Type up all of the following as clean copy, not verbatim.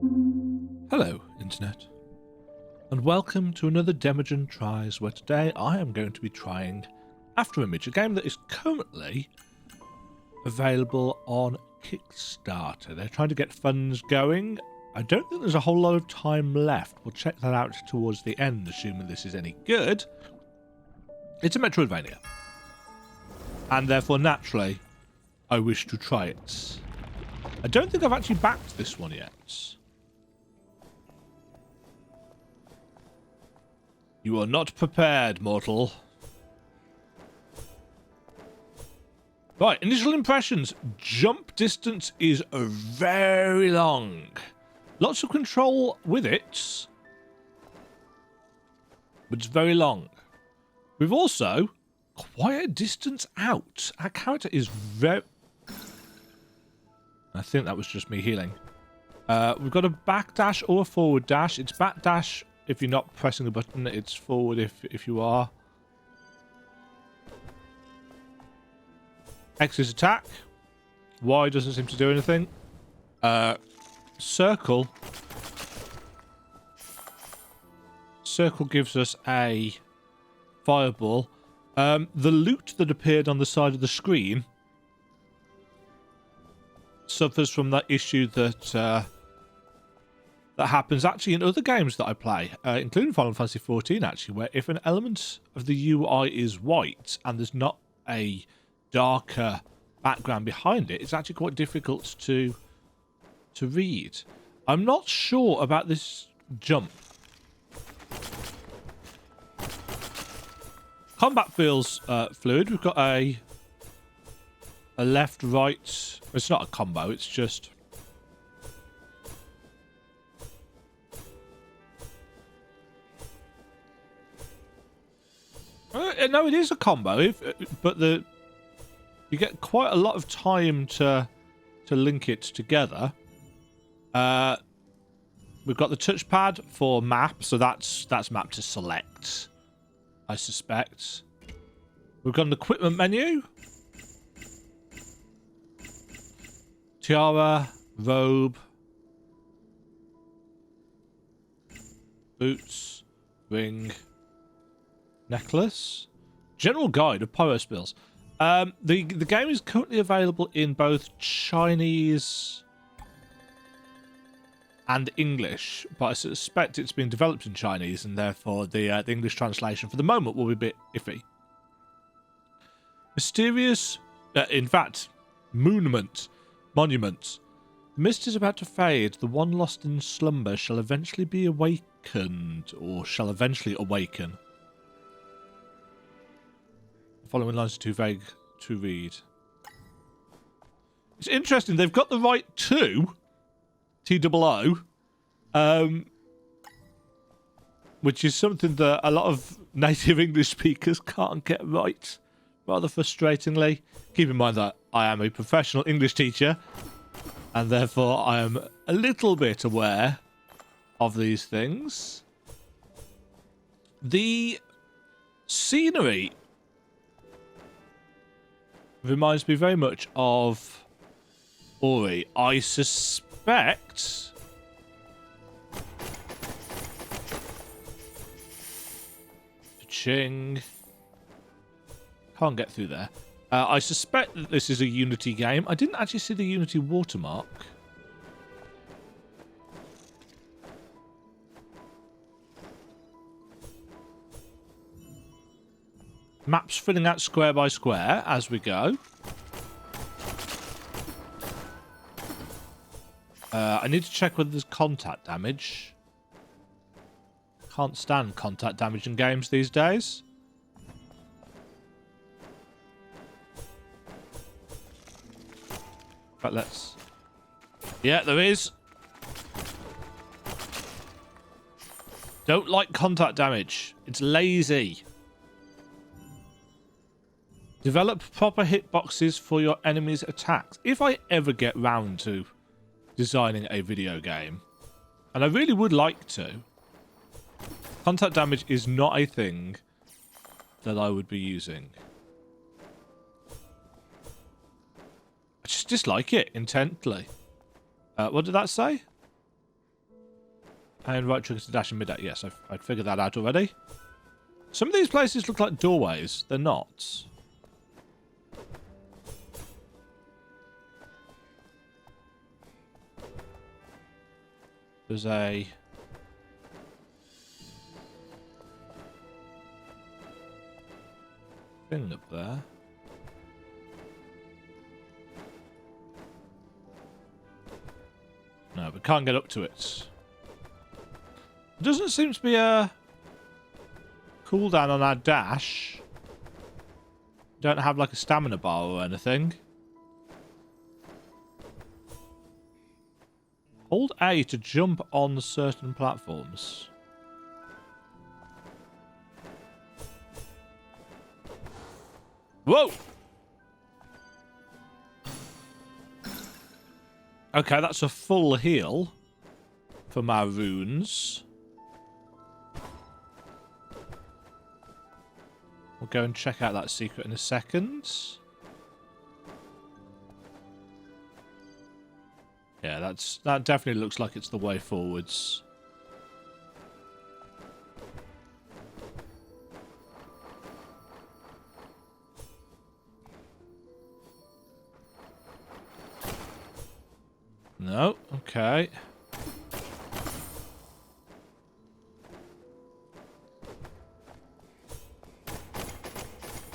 Hello, Internet, and welcome to another Demajen Tries, where today I am going to be trying Afterimage, a game that is currently available on Kickstarter. They're trying to get funds going. I don't think there's a whole lot of time left. We'll check that out towards the end, assuming this is any good. It's a Metroidvania, and therefore, naturally, I wish to try it. I don't think I've actually backed this one yet. You are not prepared, mortal. Right, initial impressions. Jump distance is very long. Lots of control with it, but it's very long. We've also quite a distance out. Our character is very... I think that was just me healing. We've got a back dash or a forward dash. It's back dash if you're not pressing the button. It's forward if you are. X is attack. Y doesn't seem to do anything. Circle. Circle gives us a fireball. The loot that appeared on the side of the screen suffers from that issue that that happens actually in other games that I play, including Final Fantasy XIV, actually, where if an element of the UI is white and there's not a darker background behind it, it's actually quite difficult to read. I'm not sure about this jump. Combat feels fluid. We've got a left, right. It's not a combo. It's just no, it is a combo. But you get quite a lot of time to link it together. We've got the touchpad for map, so that's map to select, I suspect. We've got an equipment menu. Tiara, robe, boots, ring, necklace, general guide of pyro spills. The game is currently available in both Chinese and English, but I suspect it's been developed in Chinese, and therefore the English translation for the moment will be a bit iffy. Mysterious, in fact, monument. The mist is about to fade. The one lost in slumber shall eventually be awakened, or shall eventually awaken. The following lines are too vague to read. It's interesting. They've got the right to TOO, which is something that a lot of native English speakers can't get right, rather frustratingly. Keep in mind that I am a professional English teacher, and therefore I am a little bit aware of these things. The scenery reminds me very much of Ori. I suspect Ching can't get through there. I suspect that this is a Unity game. I didn't actually see the Unity watermark. Maps filling out square by square as we go. I need to check whether there's contact damage. Can't stand contact damage in games these days. But let's... Yeah, there is. Don't like contact damage. It's lazy. Develop proper hitboxes for your enemies' attacks. If I ever get round to designing a video game, and I really would like to, contact damage is not a thing that I would be using. I just dislike it intently. What did that say? And right trigger to dash in mid-air. Yes, I'd figured that out already. Some of these places look like doorways. They're not. There's a... thing up there. No, we can't get up to it. There doesn't seem to be a cooldown on our dash. Don't have like a stamina bar or anything. Hold A to jump on certain platforms. Whoa! Okay, that's a full heal for my runes. We'll go and check out that secret in a second. Yeah, that definitely looks like it's the way forwards. No, okay.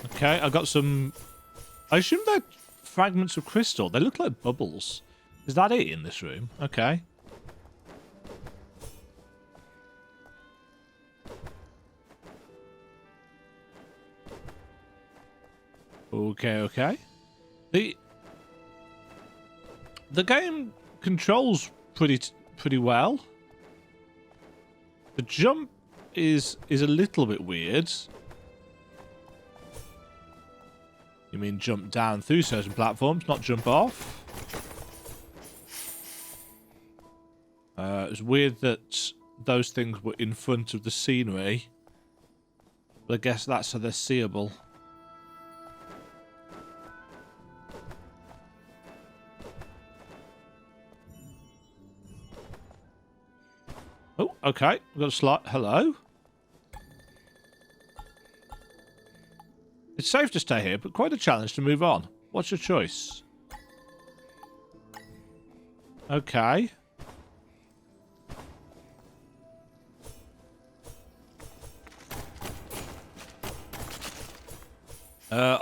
Okay, I got some... I assume they're fragments of crystal. They look like bubbles. Is that it in this room? Okay. Okay. The game controls pretty well. The jump is a little bit weird. You mean jump down through certain platforms, not jump off? It's weird that those things were in front of the scenery. But I guess that's so they're seeable. Oh, okay. We've got a slot. Hello? It's safe to stay here, but quite a challenge to move on. What's your choice? Okay.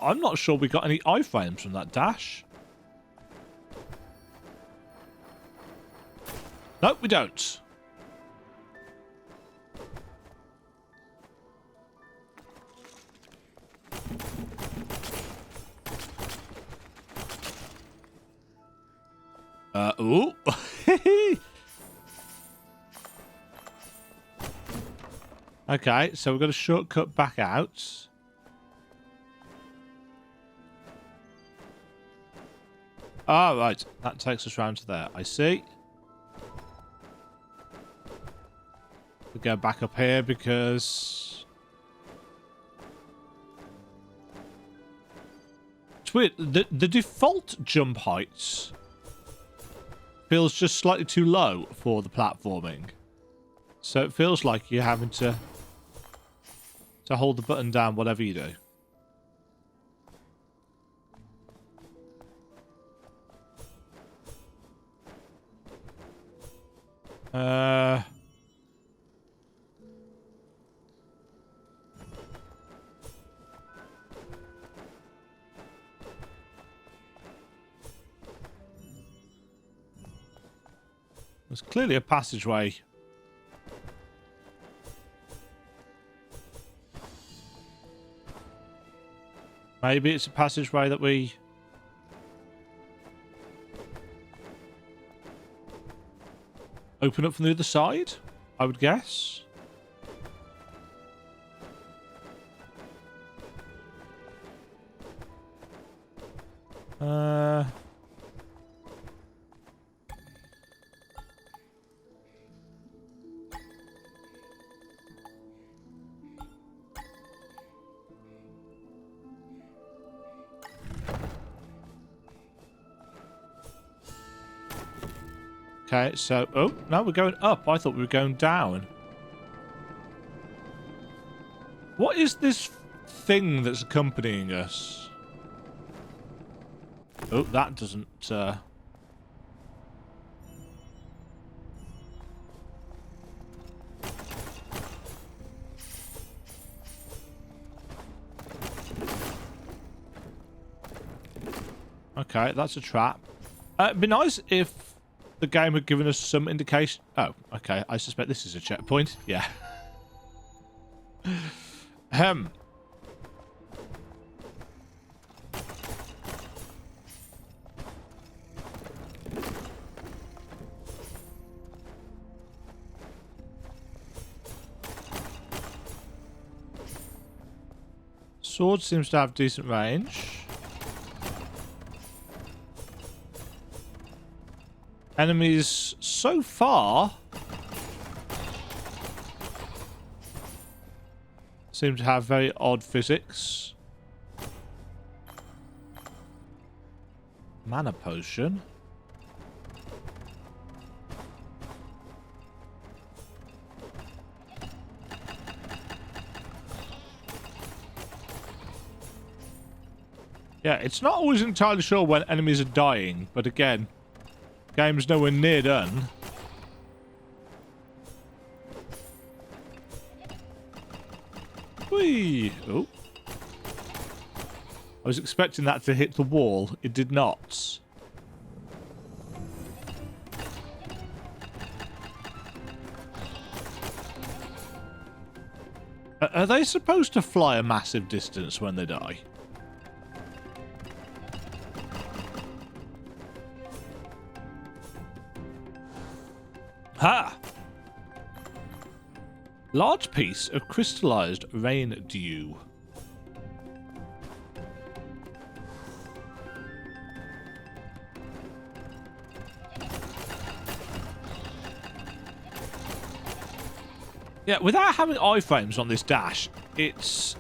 I'm not sure we got any iframes from that dash. No, we don't. Ooh. Okay, so we've got a shortcut back out. Ah, right. That takes us round to there. I see. We go back up here because... It's weird. The default jump heights feels just slightly too low for the platforming. So it feels like you're having to hold the button down whatever you do. There's clearly a passageway. Maybe it's a passageway that we... open up from the other side, I would guess. Okay, so... Oh, no, we're going up. I thought we were going down. What is this thing that's accompanying us? Oh, that doesn't... Okay, that's a trap. It'd be nice if the game had given us some indication... Oh, okay. I suspect this is a checkpoint. Yeah. Sword seems to have decent range. Enemies so far seem to have very odd physics. Mana potion. Yeah, it's not always entirely sure when enemies are dying, but again, game's nowhere near done. Whee! Oh. I was expecting that to hit the wall. It did not. Are they supposed to fly a massive distance when they die? Ha! Large piece of crystallized rain dew. Yeah, without having iframes on this dash, it's...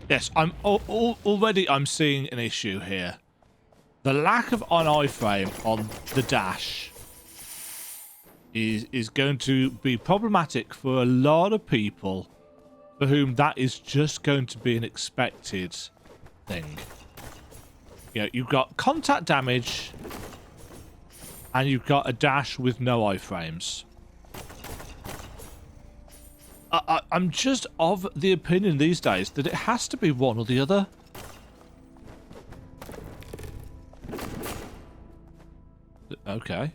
Yes, already I'm seeing an issue here. The lack of an iframe on the dash is going to be problematic for a lot of people for whom that is just going to be an expected thing. You know, you've got contact damage and you've got a dash with no iframes. I'm just of the opinion these days that it has to be one or the other. Okay.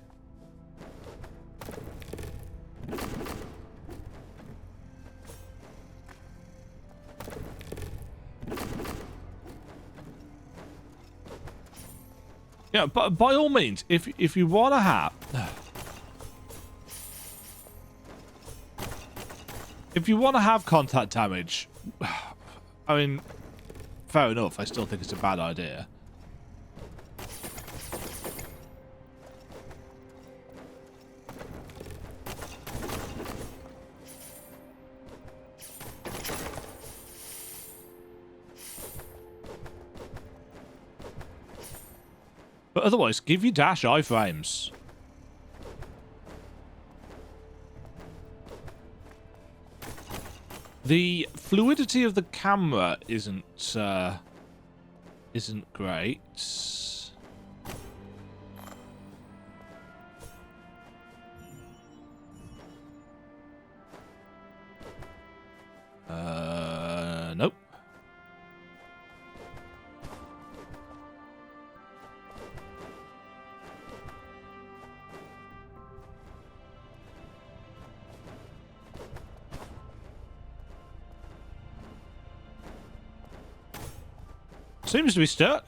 Yeah, but by all means, if you want to have... If you want to have contact damage, I mean, fair enough. I still think it's a bad idea. But otherwise, give your dash iframes. The fluidity of the camera isn't great. Nope. Seems to be stuck.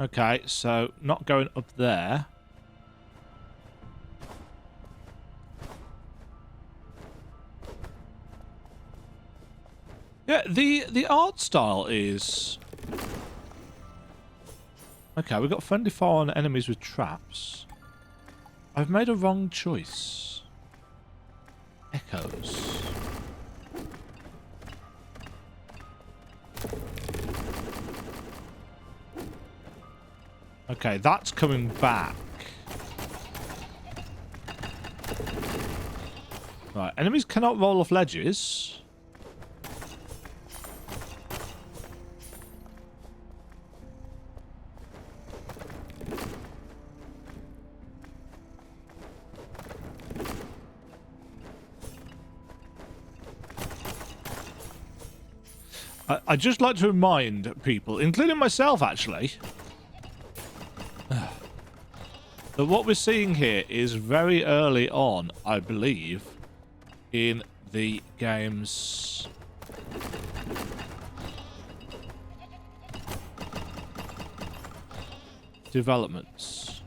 Okay, so not going up there. Yeah, the art style is... Okay, we've got friendly fire on enemies with traps. I've made a wrong choice. Echoes. Okay, that's coming back. Right, enemies cannot roll off ledges. I'd just like to remind people, including myself actually, that what we're seeing here is very early on, I believe, in the game's developments.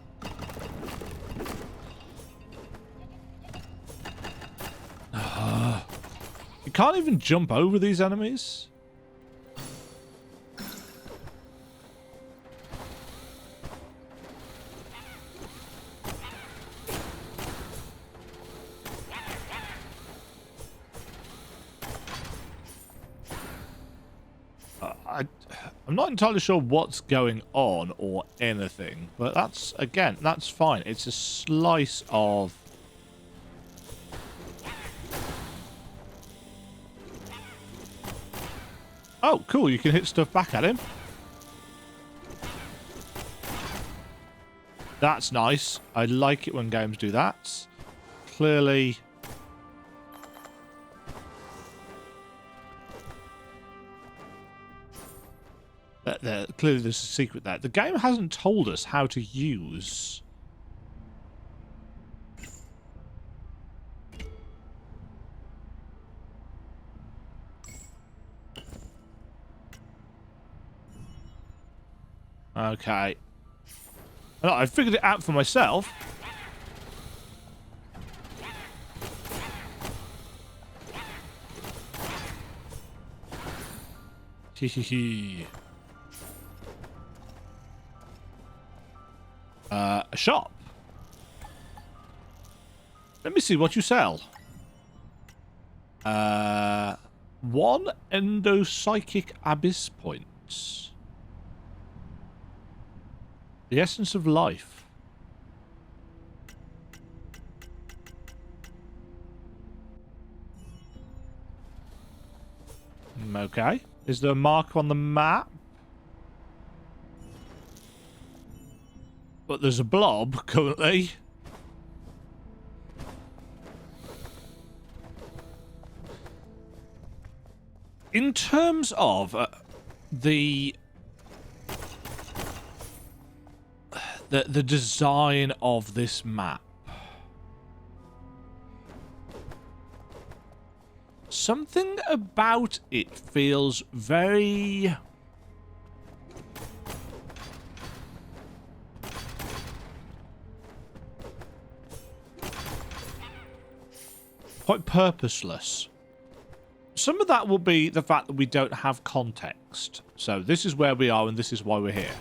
You can't even jump over these enemies. I'm not entirely sure what's going on or anything, but that's, again, that's fine. It's a slice of... Oh, cool. You can hit stuff back at him. That's nice. I like it when games do that. Clearly... Clearly there's a secret there. The game hasn't told us how to use... Okay. Well, I figured it out for myself. Hehehe. A shop. Let me see what you sell. 1 endopsychic abyss points. The essence of life. Okay. Is there a marker on the map? But there's a blob currently. In terms of the design of this map, something about it feels very... quite purposeless. Some of that will be the fact that we don't have context. So this is where we are and this is why we're here.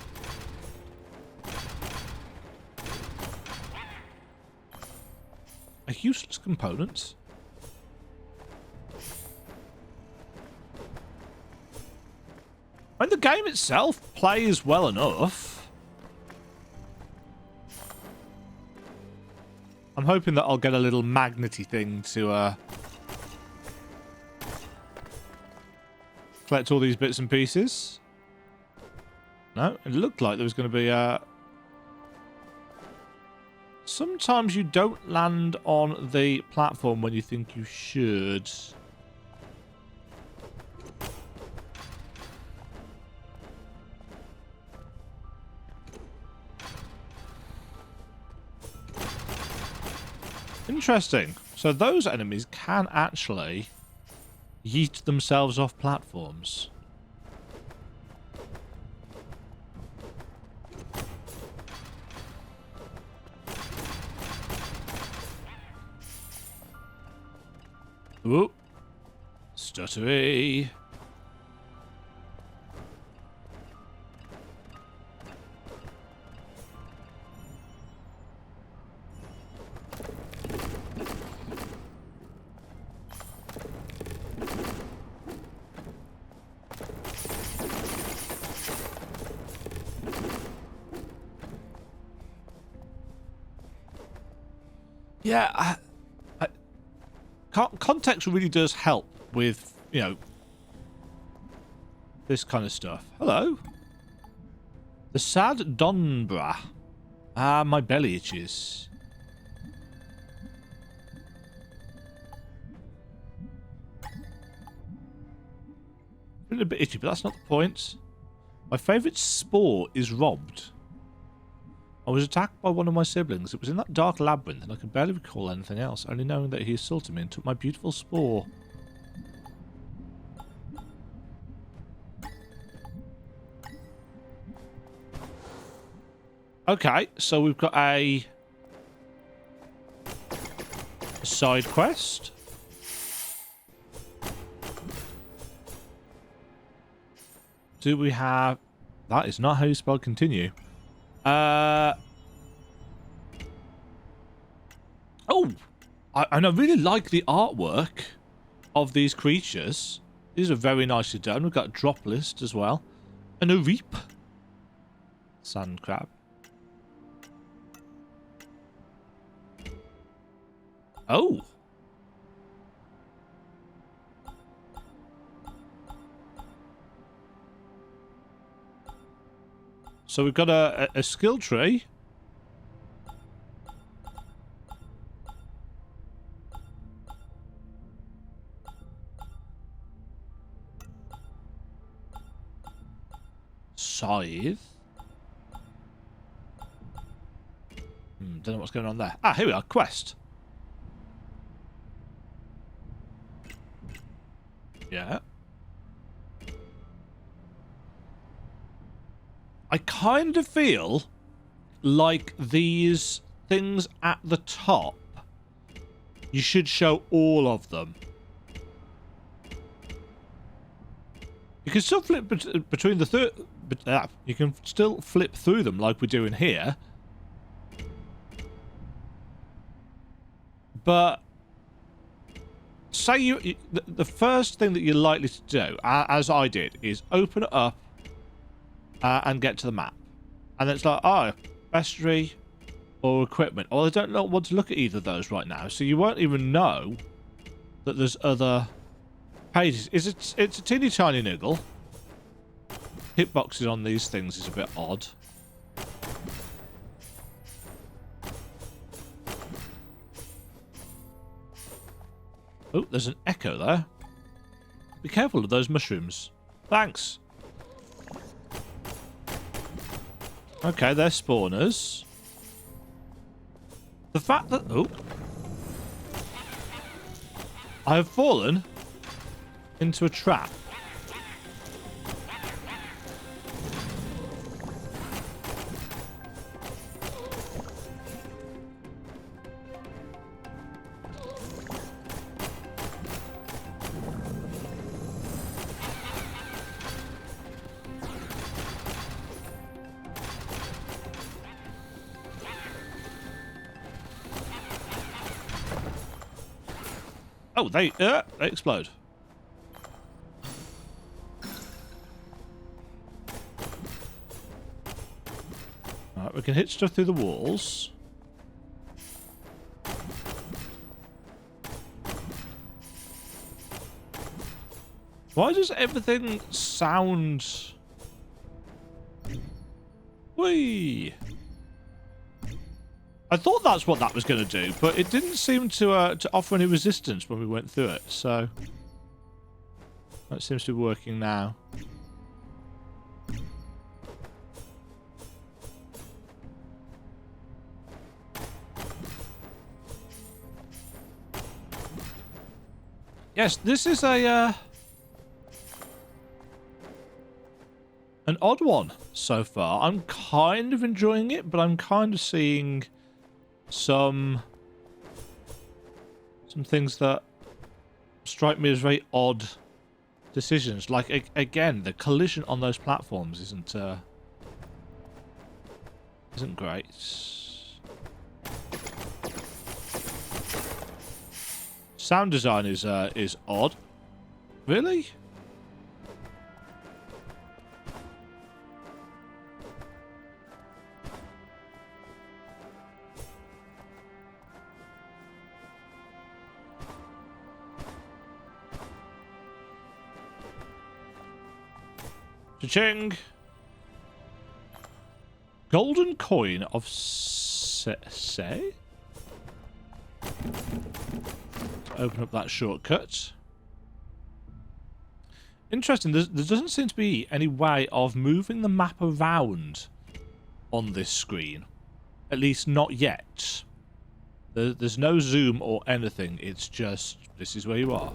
A useless component. I mean, the game itself plays well enough. I'm hoping that I'll get a little magnety thing to collect all these bits and pieces. No, it looked like there was going to be sometimes you don't land on the platform when you think you should. Interesting. So those enemies can actually yeet themselves off platforms. Ooh. Stuttery. Yeah, context really does help with, you know, this kind of stuff. Hello. The sad Donbra. Ah, my belly itches. Feeling a bit itchy, but that's not the point. My favourite spore is robbed. I was attacked by one of my siblings. It was in that dark labyrinth, and I can barely recall anything else, only knowing that he assaulted me and took my beautiful spore. Okay, so we've got a side quest. Do we have... That is not how you spell continue. Oh, and I really like the artwork of these creatures. These are very nicely done. We've got a drop list as well. And a reap. Sand crab. Oh. So we've got a skill tree. Scythe. Don't know what's going on there. Ah, here we are. Quest. Yeah. I kind of feel like these things at the top, you should show all of them. You can still flip between the you can still flip through them like we're doing here. But say the first thing that you're likely to do, as I did, is open it up and get to the map. And then it's like, oh, bestiary or equipment. Well, I don't want to look at either of those right now, so you won't even know that there's other pages. It's a teeny tiny niggle. Hitboxes on these things is a bit odd. Oh, there's an echo there. Be careful of those mushrooms. Thanks. Okay, they're spawners. The fact that... Oh. I have fallen into a trap. Oh, they explode. Alright, we can hit stuff through the walls. Why does everything sound... Whee! I thought that's what that was going to do, but it didn't seem to offer any resistance when we went through it, so... That seems to be working now. Yes, this is a... an odd one so far. I'm kind of enjoying it, but I'm kind of seeing... some things that strike me as very odd decisions. Like, again, the collision on those platforms isn't great. Sound design is odd. Really? Cha-ching! Golden coin of say? Open up that shortcut. Interesting, there doesn't seem to be any way of moving the map around on this screen. At least not yet. There's no zoom or anything, it's just, this is where you are.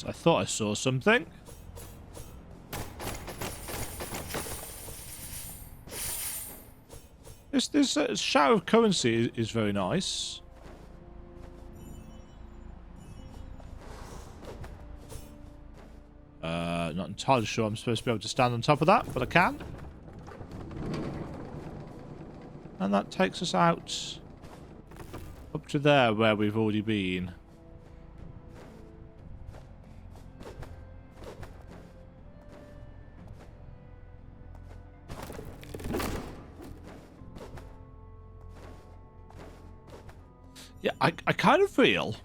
I thought I saw something. This shower of currency is very nice. Not entirely sure I'm supposed to be able to stand on top of that, but I can. And that takes us out up to there where we've already been. Yeah, I kind of feel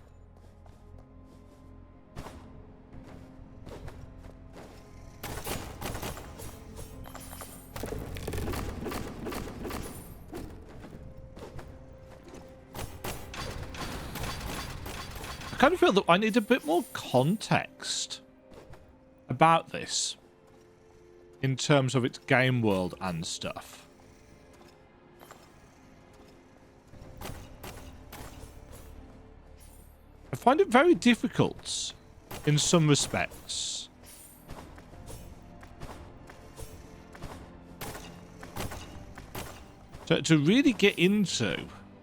that I need a bit more context about this in terms of its game world and stuff. I find it very difficult in some respects to really get into,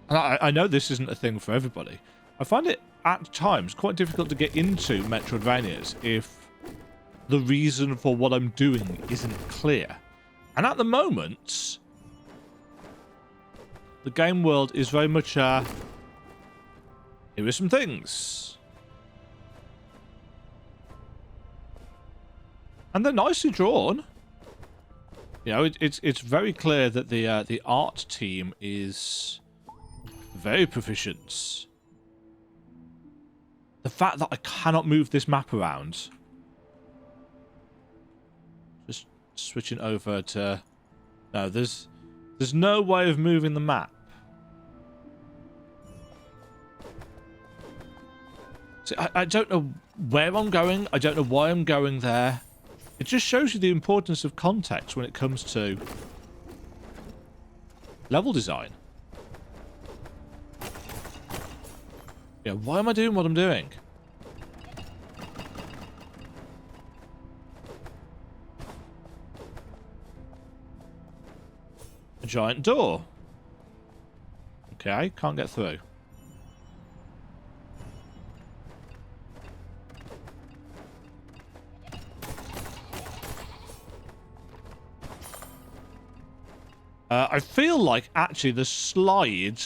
and I know this isn't a thing for everybody, I find it at times quite difficult to get into Metroidvanias if the reason for what I'm doing isn't clear. And at the moment, the game world is very much here are some things. And they're nicely drawn. You know, it's very clear that the art team is very proficient. The fact that I cannot move this map around. Just switching over to... No, there's no way of moving the map. See, I don't know where I'm going. I don't know why I'm going there. It just shows you the importance of context when it comes to level design. Yeah, why am I doing what I'm doing? A giant door. Okay, can't get through. I feel like actually the slide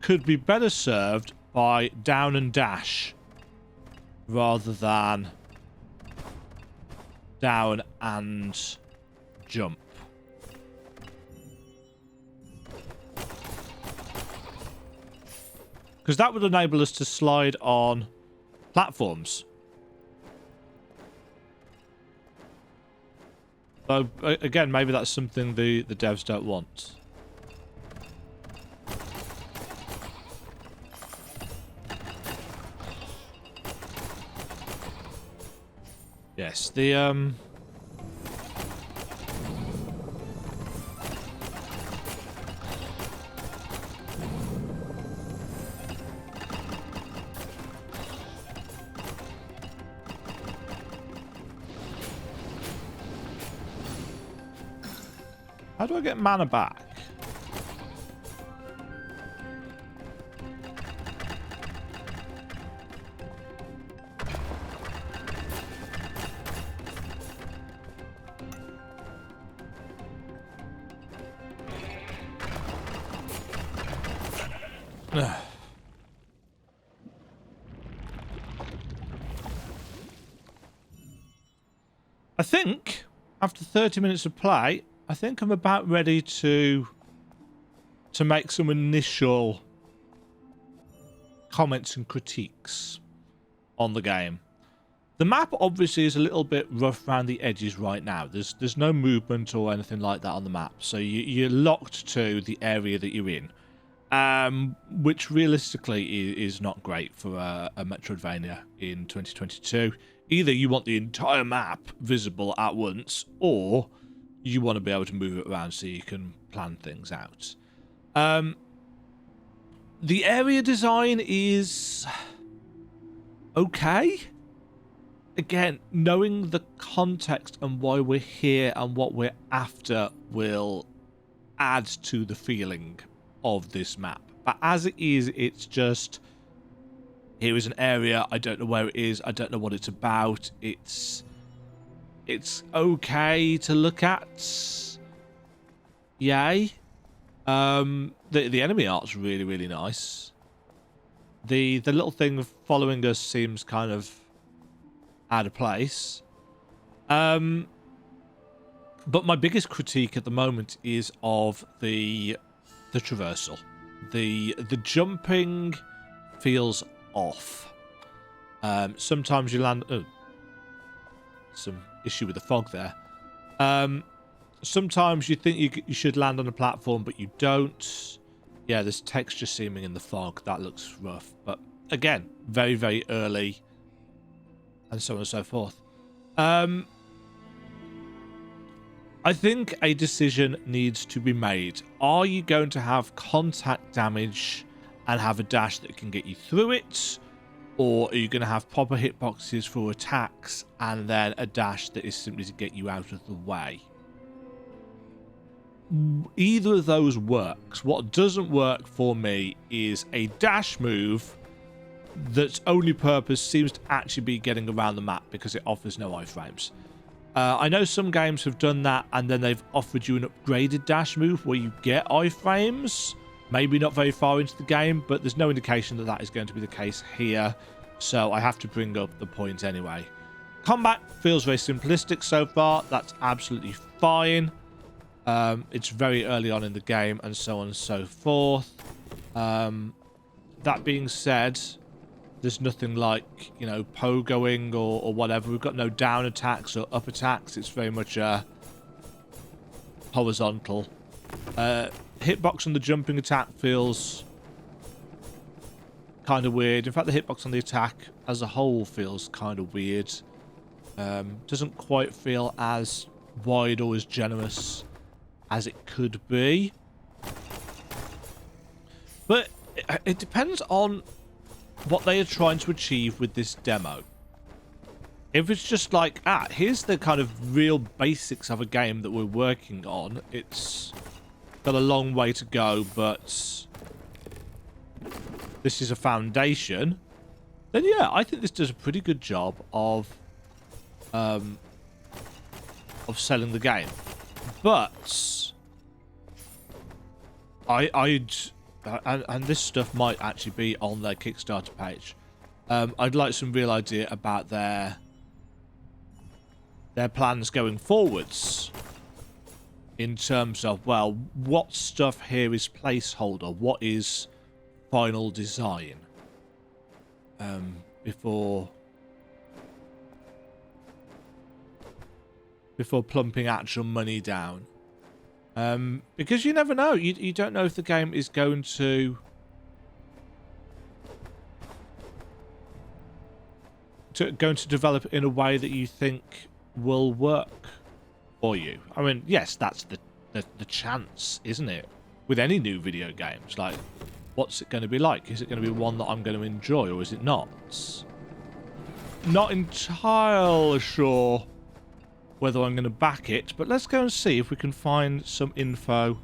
could be better served by down and dash rather than down and jump. Because that would enable us to slide on platforms. So, again, maybe that's something the devs don't want. Yes, the How do I get mana back? I think, after 30 minutes of play, I think I'm about ready to make some initial comments and critiques on the game. The map obviously is a little bit rough around the edges right now. There's no movement or anything like that on the map, so you're locked to the area that you're in, which realistically is not great for a Metroidvania in 2022. Either you want the entire map visible at once, or you want to be able to move it around so you can plan things out. The area design is okay. Again, knowing the context and why we're here and what we're after will add to the feeling of this map. But as it is, it's just, here is an area, I don't know where it is, I don't know what it's about. It's okay to look at. Yay. The enemy art's really, really nice. The little thing following us seems kind of out of place. But my biggest critique at the moment is of the traversal. The jumping feels off. Sometimes you land... Oh, some issue with the fog there. Sometimes you think you should land on a platform, but you don't. Yeah, there's texture seaming in the fog. That looks rough. But again, very, very early. And so on and so forth. I think a decision needs to be made. Are you going to have contact damage and have a dash that can get you through it? Or are you going to have proper hitboxes for attacks and then a dash that is simply to get you out of the way? Either of those works. What doesn't work for me is a dash move that's only purpose seems to actually be getting around the map because it offers no iframes. I know some games have done that and then they've offered you an upgraded dash move where you get iframes. Maybe not very far into the game, but there's no indication that that is going to be the case here. So I have to bring up the point anyway. Combat feels very simplistic so far. That's absolutely fine. It's very early on in the game and so on and so forth. That being said, there's nothing like, you know, pogoing or whatever. We've got no down attacks or up attacks. It's very much horizontal. Hitbox on the jumping attack feels kind of weird. In fact, the hitbox on the attack as a whole feels kind of weird. Doesn't quite feel as wide or as generous as it could be. But it depends on what they are trying to achieve with this demo. If it's just like, here's the kind of real basics of a game that we're working on, it's got a long way to go, but this is a foundation, then yeah, I think this does a pretty good job of selling the game. But and this stuff might actually be on their Kickstarter page. I'd like some real idea about their plans going forwards in terms of, well, what stuff here is placeholder, what is final design, before plumping actual money down. Because you never know. You don't know if the game is going to develop in a way that you think will work for you. I mean, yes, that's the chance, isn't it? With any new video games, like, what's it going to be like? Is it going to be one that I'm going to enjoy, or is it not? Not entirely sure whether I'm going to back it, but let's go and see if we can find some info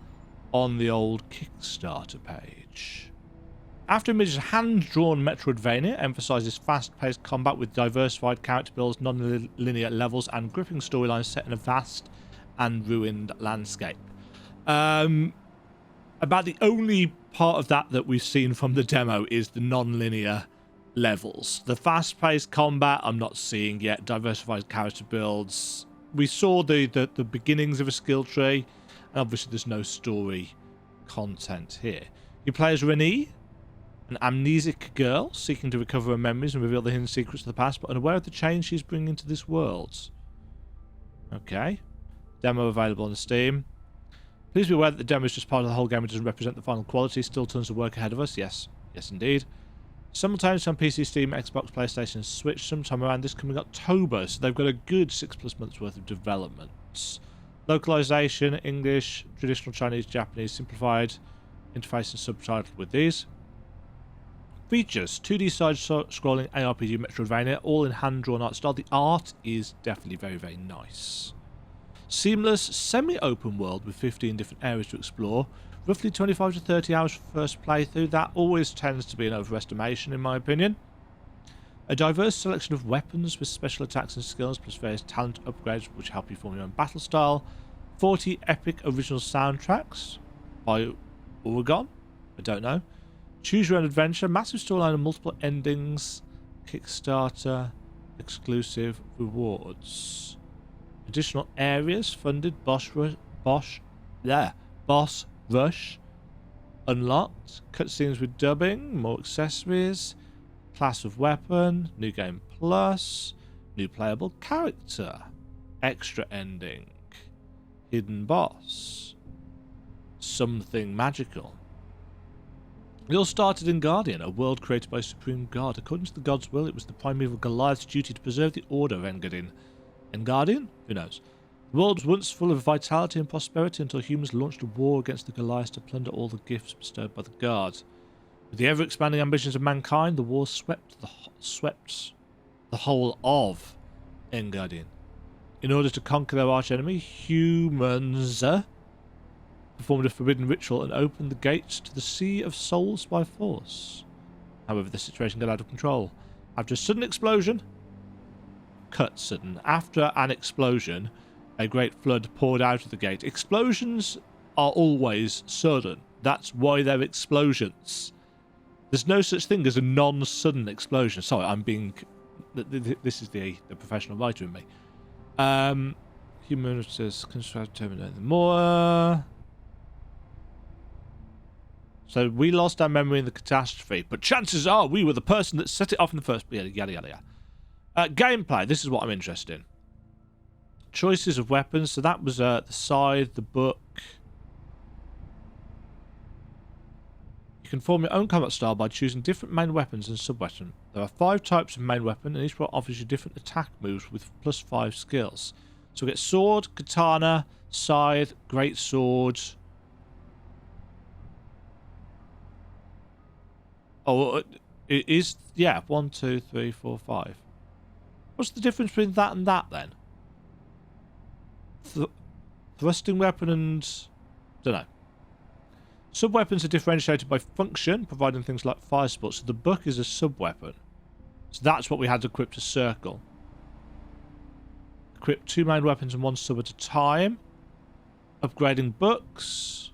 on the old Kickstarter page. Afterimage's hand-drawn Metroidvania emphasizes fast-paced combat with diversified character builds, non-linear levels, and gripping storylines set in a vast and ruined landscape. About the only part of that we've seen from the demo is the non-linear levels. The fast-paced combat I'm not seeing yet. Diversified character builds. We saw the beginnings of a skill tree, and obviously there's no story content here. You play as Renee, an amnesiac girl seeking to recover her memories and reveal the hidden secrets of the past, but unaware of the change she's bringing to this world. Okay. Demo available on Steam. Please be aware that the demo is just part of the whole game. It doesn't represent the final quality. Still tons of work ahead of us. Yes. Yes, indeed. Simultaneously on PC, Steam, Xbox, PlayStation, and Switch sometime around this coming October. So they've got a good 6+ months worth of development. Localization, English, traditional Chinese, Japanese, simplified interface and subtitled with these. Features: 2D side-scrolling ARPG Metroidvania, all in hand-drawn art style. The art is definitely very, very nice. Seamless, semi-open world with 15 different areas to explore. Roughly 25 to 30 hours for first playthrough. That always tends to be an overestimation, in my opinion. A diverse selection of weapons with special attacks and skills, plus various talent upgrades which help you form your own battle style. 40 epic original soundtracks by Oregon. I don't know. Choose your own adventure, massive storyline and multiple endings, Kickstarter, exclusive rewards. Additional areas funded, boss rush, unlocked, cutscenes with dubbing, more accessories, class of weapon, new game plus, new playable character, extra ending, hidden boss, something magical. It all started in Guardian, a world created by Supreme God. According to the God's will, it was the primeval Goliath's duty to preserve the order of Engadin. Engadin? Who knows? The world was once full of vitality and prosperity until humans launched a war against the Goliaths to plunder all the gifts bestowed by the gods. With the ever-expanding ambitions of mankind, the war swept the whole of Engadin. In order to conquer their arch-enemy, humans performed a forbidden ritual and opened the gates to the Sea of Souls by force. However, the situation got out of control. After a sudden explosion... Cut sudden. After an explosion, a great flood poured out of the gate. Explosions are always sudden. That's why they're explosions. There's no such thing as a non-sudden explosion. Sorry, I'm being... This is the professional writer in me. Humanities construct terminate more... So we lost our memory in the catastrophe, but chances are we were the person that set it off in the first... Yada, yada, yada. Gameplay. This is what I'm interested in. Choices of weapons. So that was the scythe, the book. You can form your own combat style by choosing different main weapons and sub-weapons. There are 5 types of main weapon, and each one offers you different attack moves with +5 skills. So we get sword, katana, scythe, great sword... Oh, it is... Yeah, 1, 2, 3, 4, 5. What's the difference between that and that, then? Thrusting weapon and... don't know. Sub-weapons are differentiated by function, providing things like fire support. So the book is a sub-weapon. So that's what we had to equip to circle. Equip 2 main weapons and 1 sub at a time. Upgrading books...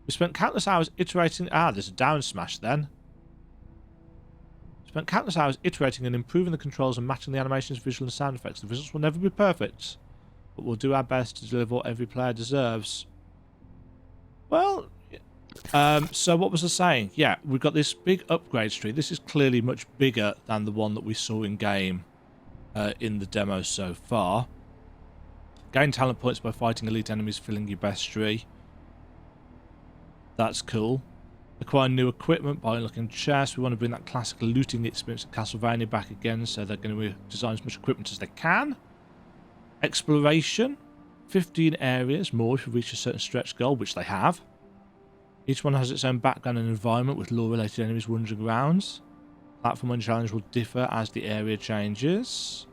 We spent countless hours iterating... there's a down smash then. Spent countless hours iterating and improving the controls and matching the animations, visual and sound effects. The results will never be perfect, but we'll do our best to deliver what every player deserves. Well, so what was I saying? Yeah, we've got this big upgrade tree. This is clearly much bigger than the one that we saw in game in the demo so far. Gain talent points by fighting elite enemies, filling your best tree. That's cool. Acquire new equipment by unlocking chests. We want to bring that classic looting experience of Castlevania back again, so they're going to design as much equipment as they can. Exploration. 15 areas more if you reach a certain stretch goal, which they have. Each one has its own background and environment with lore-related enemies wandering around. Platform and challenge will differ as the area changes.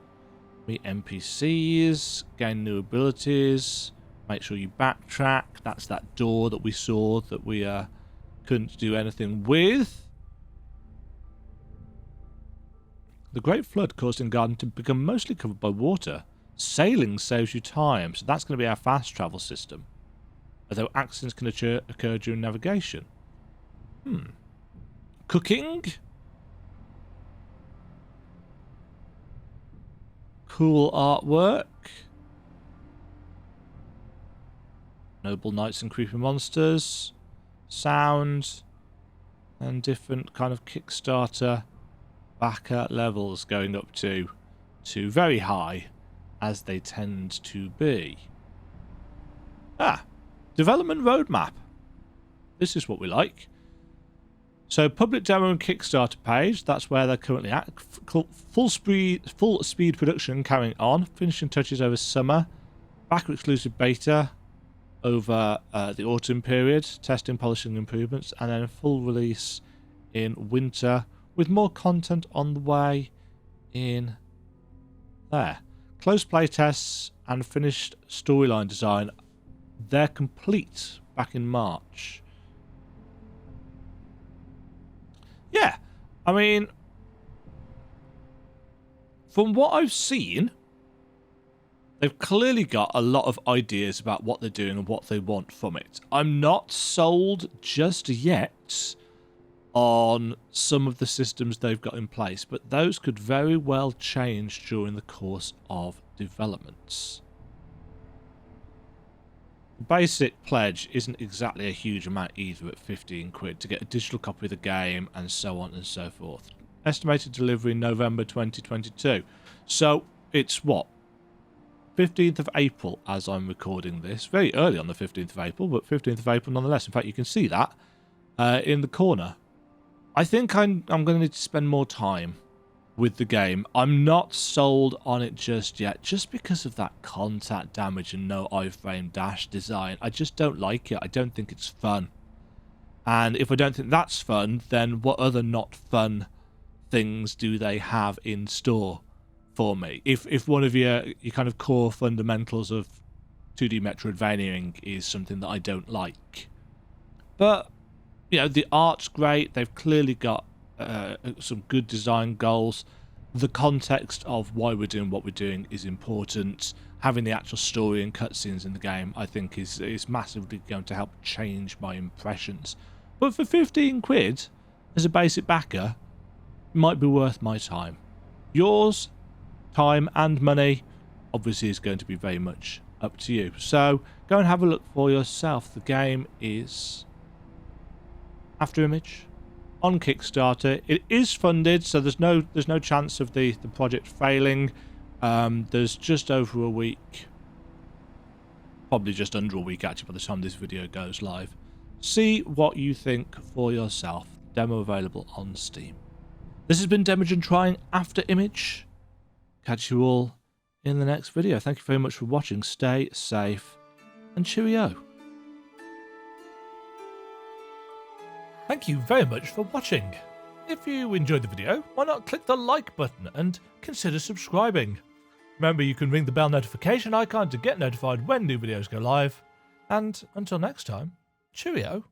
Meet NPCs, gain new abilities, make sure you backtrack. That's that door that we saw that we couldn't do anything with. The Great Flood caused Engadin to become mostly covered by water. Sailing saves you time, so that's going to be our fast travel system. Although accidents can occur during navigation. Cooking? Cool artwork. Noble knights and creepy monsters. Sound. And different kind of Kickstarter backer levels going up to very high, as they tend to be. Development roadmap. This is what we like. So public demo and Kickstarter page, that's where they're currently at. Full speed production carrying on. Finishing touches over summer. Backer exclusive beta over the autumn period. Testing, polishing, improvements. And then a full release in winter with more content on the way in there. Close playtests and finished storyline design. They're complete back in March. Yeah, I mean, from what I've seen, they've clearly got a lot of ideas about what they're doing and what they want from it. I'm not sold just yet on some of the systems they've got in place, but those could very well change during the course of developments. The basic pledge isn't exactly a huge amount either at 15 quid to get a digital copy of the game and so on and so forth. Estimated delivery November 2022. So it's what? 15th of April as I'm recording this. Very early on the 15th of April, but 15th of April nonetheless. In fact, you can see that in the corner. I think I'm going to need to spend more time with the game. I'm not sold on it just yet, just because of that contact damage and no iframe dash design. I just don't like it. I don't think it's fun. And if I don't think that's fun, then what other not fun things do they have in store for me? If one of your kind of core fundamentals of 2D Metroidvaniaing is something that I don't like. But, you know, the art's great. They've clearly got some good design goals. The context of why we're doing what we're doing is important. Having the actual story and cutscenes in the game, I think, is massively going to help change my impressions. But for 15 quid, as a basic backer, it might be worth my time. Yours, time and money, obviously is going to be very much up to you. So go and have a look for yourself. The game is Afterimage on Kickstarter. It is funded, so there's no chance of the project failing. There's just over a week, probably just under a week actually by the time this video goes live. See what you think for yourself. Demo available on Steam. This has been Demajen trying Afterimage. Catch you all in the next video. Thank you very much for watching. Stay safe and cheerio. Thank you very much for watching. If you enjoyed the video, why not click the like button and consider subscribing. Remember, you can ring the bell notification icon to get notified when new videos go live. And until next time, cheerio.